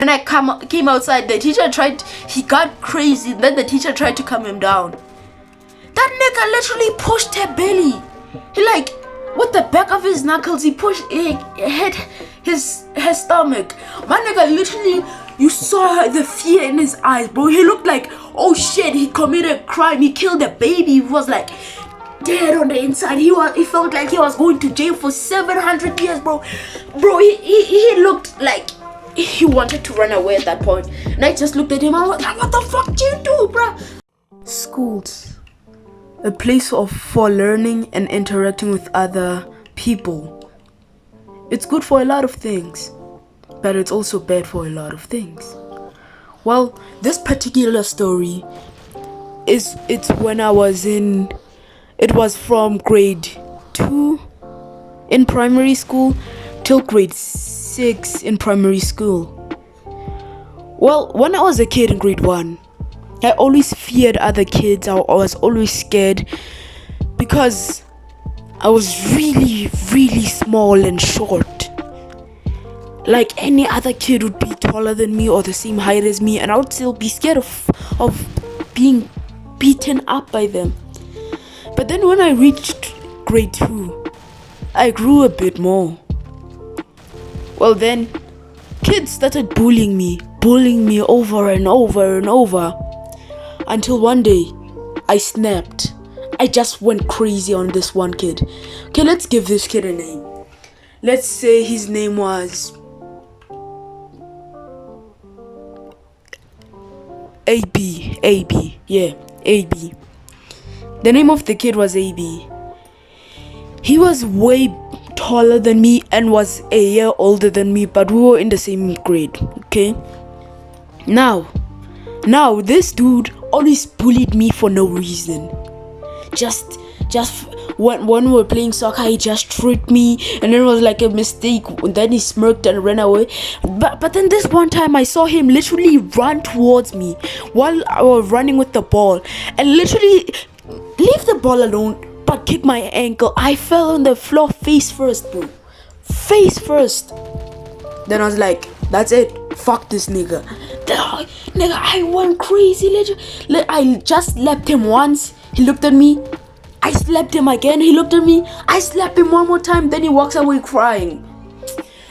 When I came outside, the teacher he got crazy. Then the teacher tried to calm him down. That nigga literally pushed her belly. He like, with the back of his knuckles, he hit her stomach. My nigga literally, you saw the fear in his eyes, bro. He looked like, oh shit, he committed a crime. He killed a baby. He was like dead on the inside. He felt like he was going to jail for 700 years, bro. Bro, he looked like he wanted to run away at that point. And I just looked at him. I was like, what the fuck did you do, bro? Schools, a place for learning and interacting with other people. It's good for a lot of things, but it's also bad for a lot of things. Well, this particular story it's when I was it was from grade 2 in primary school till grade 6 in primary school. Well, when I was a kid in grade 1, I always feared other kids. I was always scared because I was really, really small and short. Like any other kid would be taller than me or the same height as me, and I would still be scared of being beaten up by them. But then when I reached grade 2, I grew a bit more. Well, then kids started bullying me over and over and over, until one day I snapped. I just went crazy on this one kid. Okay, let's give this kid a name. Let's say his name was AB. Yeah, AB. The name of the kid was AB. He was way taller than me and was a year older than me, but we were in the same grade. Okay. Now this dude always bullied me for no reason. Just when we were playing soccer, he just tripped me, and then it was like a mistake. Then he smirked and ran away. But then this one time, I saw him literally run towards me while I was running with the ball, and literally leave the ball alone, but kick my ankle. I fell on the floor face first, bro. Face first. Then I was like, that's it. Fuck this nigga. Nigga, I went crazy. I just slapped him once. He looked at me. I slapped him again. He looked at me. I slapped him one more time. Then he walks away crying.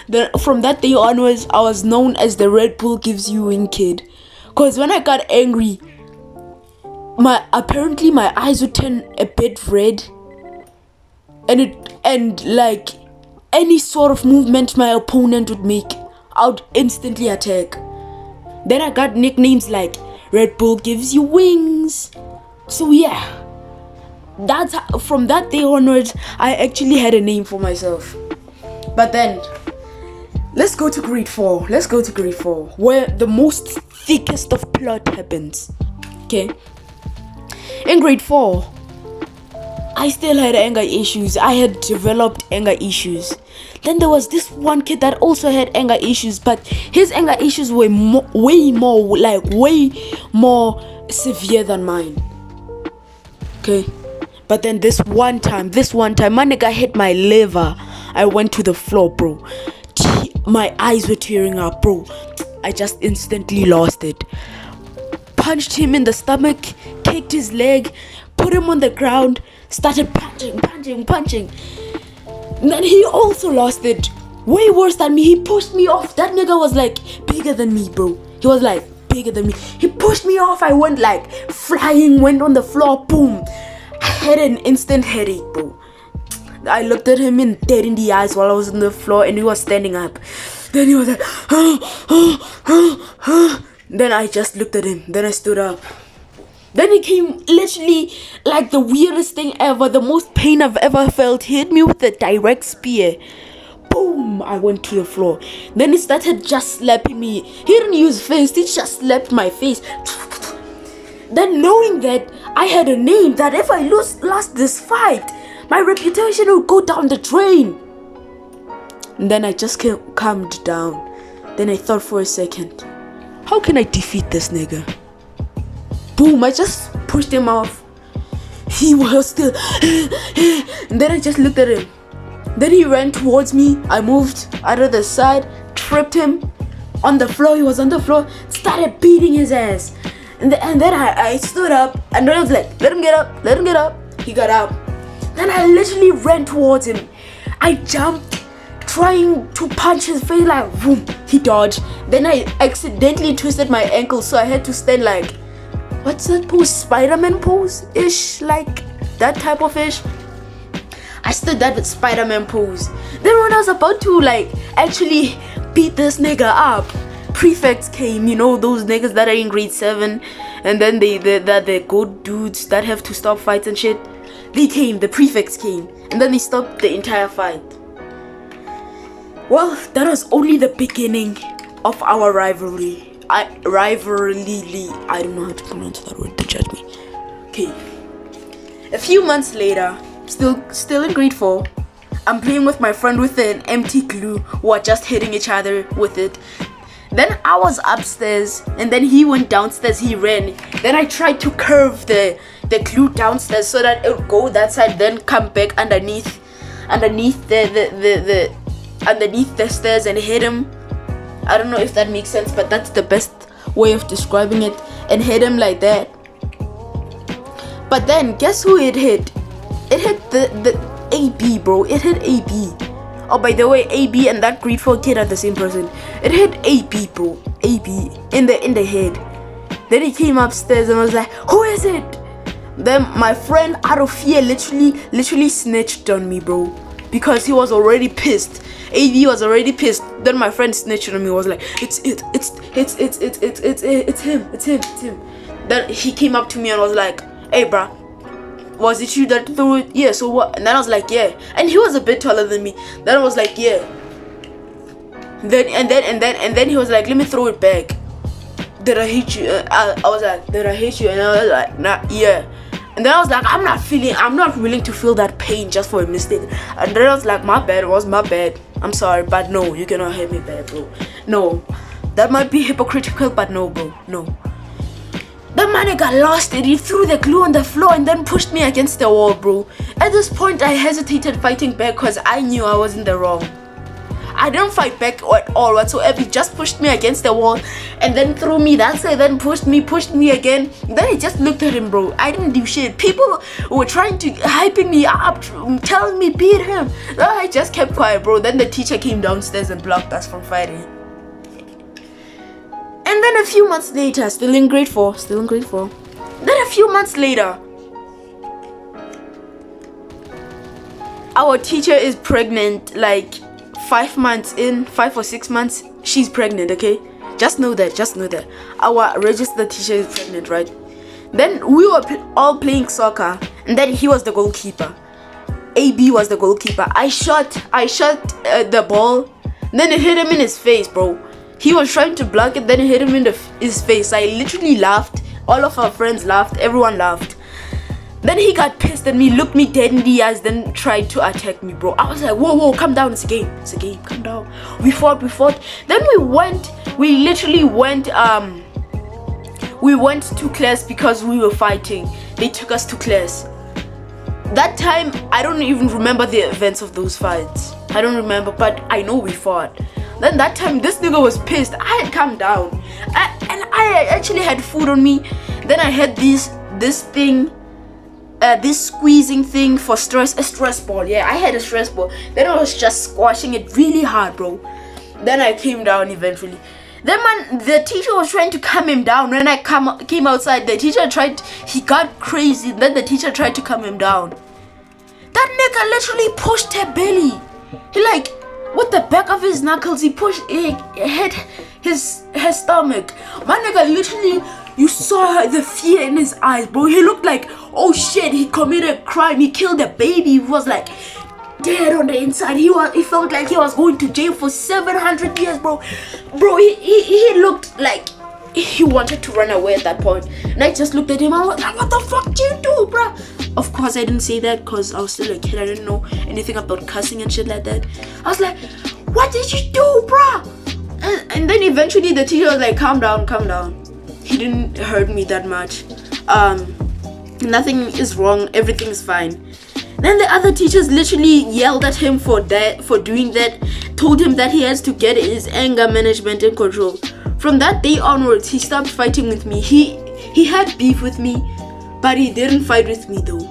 Then from that day onwards, I was known as the Red Bull gives you wing kid. Cause when I got angry, apparently my eyes would turn a bit red, and like any sort of movement my opponent would make, I would instantly attack. Then I got nicknames like Red Bull gives you wings. So yeah, from that day onwards, I actually had a name for myself. But then, let's go to grade 4. Where the most thickest of plot happens. Okay. In grade 4, I still had anger issues. I had developed anger issues. Then there was this one kid that also had anger issues, but his anger issues were way more severe than mine. Okay. But then this one time, my nigga hit my liver. I went to the floor, bro. My eyes were tearing up, bro. I just instantly lost it. Punched him in the stomach, kicked his leg, put him on the ground, started punching. And then he also lost it. Way worse than me. He pushed me off. That nigga was like bigger than me, bro. He was like bigger than me. He pushed me off. I went like flying, went on the floor, boom. I had an instant headache, bro. I looked at him dead in the eyes while I was on the floor, and he was standing up. Then he was like, Then I just looked at him. Then I stood up. Then he came literally like the weirdest thing ever, the most pain I've ever felt. He hit me with a direct spear. Boom! I went to the floor. Then he started just slapping me. He didn't use fist, he just slapped my face. Then knowing that I had a name, that if I lost this fight, my reputation would go down the drain. And then I just calmed down. Then I thought for a second, how can I defeat this nigga? Boom, I just pushed him off. He was still and then I just looked at him. Then he ran towards me. I moved out of the side, tripped him, on the floor. He was on the floor, started beating his ass. And then I stood up, and then I was like, let him get up, let him get up. He got up. Then I literally ran towards him. I jumped, trying to punch his face, like, boom. He dodged. Then I accidentally twisted my ankle, so I had to stand like, what's that pose? Spider-Man pose-ish, like that type of ish. I stood that with Spider-Man pose. Then when I was about to like actually beat this nigga up, prefects came, you know, those niggas that are in grade 7, and then they're good dudes that have to stop fights and shit. They came, the prefects came, and then they stopped the entire fight. Well, that was only the beginning of our rivalry. I don't know how to pronounce that word, don't judge me. Okay. A few months later, still in grade 4, I'm playing with my friend with an empty glue. We are just hitting each other with it. Then I was upstairs, and then he went downstairs, he ran. Then I tried to curve the glue downstairs so that it would go that side, then come back underneath the stairs and hit him. I don't know if that makes sense, but that's the best way of describing it. And hit him like that. But then guess who it hit? It hit the AB, bro. It hit AB. Oh, by the way, AB and that grade 4 kid are the same person. It hit AB, bro. AB in the head. Then he came upstairs and was like, who is it? Then my friend, out of fear, literally snitched on me, bro, because he was already pissed. AB was already pissed. Then my friend snitched on me, was like, it's him. Then he came up to me and was like, hey, bruh, was it you that threw it? Yeah, so what? And then I was like, yeah. And he was a bit taller than me. Then I was like, yeah. Then he was like, let me throw it back. Did I hit you? I was like, did I hit you? And I was like, nah, yeah. And then I was like, I'm not willing to feel that pain just for a mistake. And then I was like, my bad, it was my bad. I'm sorry, but no, you cannot hit me bad, bro. No. That might be hypocritical, but no, bro. No. That man got lost and he threw the glue on the floor and then pushed me against the wall, bro. At this point, I hesitated fighting back because I knew I was in the wrong. I didn't fight back at all whatsoever. He just pushed me against the wall and then threw me that side, then pushed me again. Then I just looked at him, bro. I didn't do shit. People were trying to hyping me up, telling me beat him. Then I just kept quiet, bro. Then the teacher came downstairs and blocked us from fighting. And then a few months later, still in grade 4. Then a few months later, our teacher is pregnant, like 5 months in, 5 or 6 months, she's pregnant, okay? Just know that. Our registered teacher is pregnant, right? Then we were all playing soccer, and then he was the goalkeeper. AB was the goalkeeper. I shot the ball, then it hit him in his face, bro. He was trying to block it, then it hit him in his face. I literally laughed. All of our friends laughed. Everyone laughed. Then he got pissed at me, looked me dead in the eyes, then tried to attack me, bro. I was like, whoa, calm down. It's a game, calm down. We fought. Then we literally went to class because we were fighting. They took us to class. That time, I don't even remember the events of those fights. I don't remember, but I know we fought. Then that time, this nigga was pissed. I had calmed down. And I actually had food on me. Then I had this squeezing thing for stress, a stress ball. Yeah, I had a stress ball. Then I was just squashing it really hard, bro. Then I came down eventually. Then the teacher was trying to calm him down. When I came outside, he got crazy. Then the teacher tried to calm him down. That nigga literally pushed her belly. He like, with the back of his knuckles, he hit her stomach. My nigga literally, you saw the fear in his eyes, bro. He looked like, oh shit, he committed a crime. He killed a baby. He was like dead on the inside. He felt like he was going to jail for 700 years, bro. Bro, he looked like he wanted to run away at that point. And I just looked at him. I was like, what the fuck did you do, bro? Of course, I didn't say that because I was still a kid. I didn't know anything about cussing and shit like that. I was like, what did you do, bro? And then eventually the teacher was like, calm down. He didn't hurt me that much. Nothing is wrong. Everything is fine. Then the other teachers literally yelled at him for doing that, told him that he has to get his anger management in control. From that day onwards, he stopped fighting with me. He had beef with me, but he didn't fight with me though.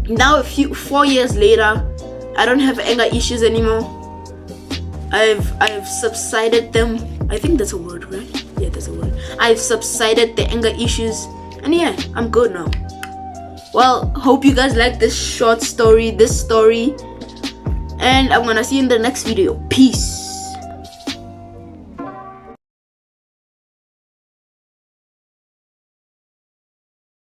Now 4 years later, I don't have anger issues anymore. I've subsided them. I think that's a word, right? Yeah, that's a word. I've subsided the anger issues, and yeah, I'm good now. Well, hope you guys like this short story, and I'm gonna see you in the next video. Peace.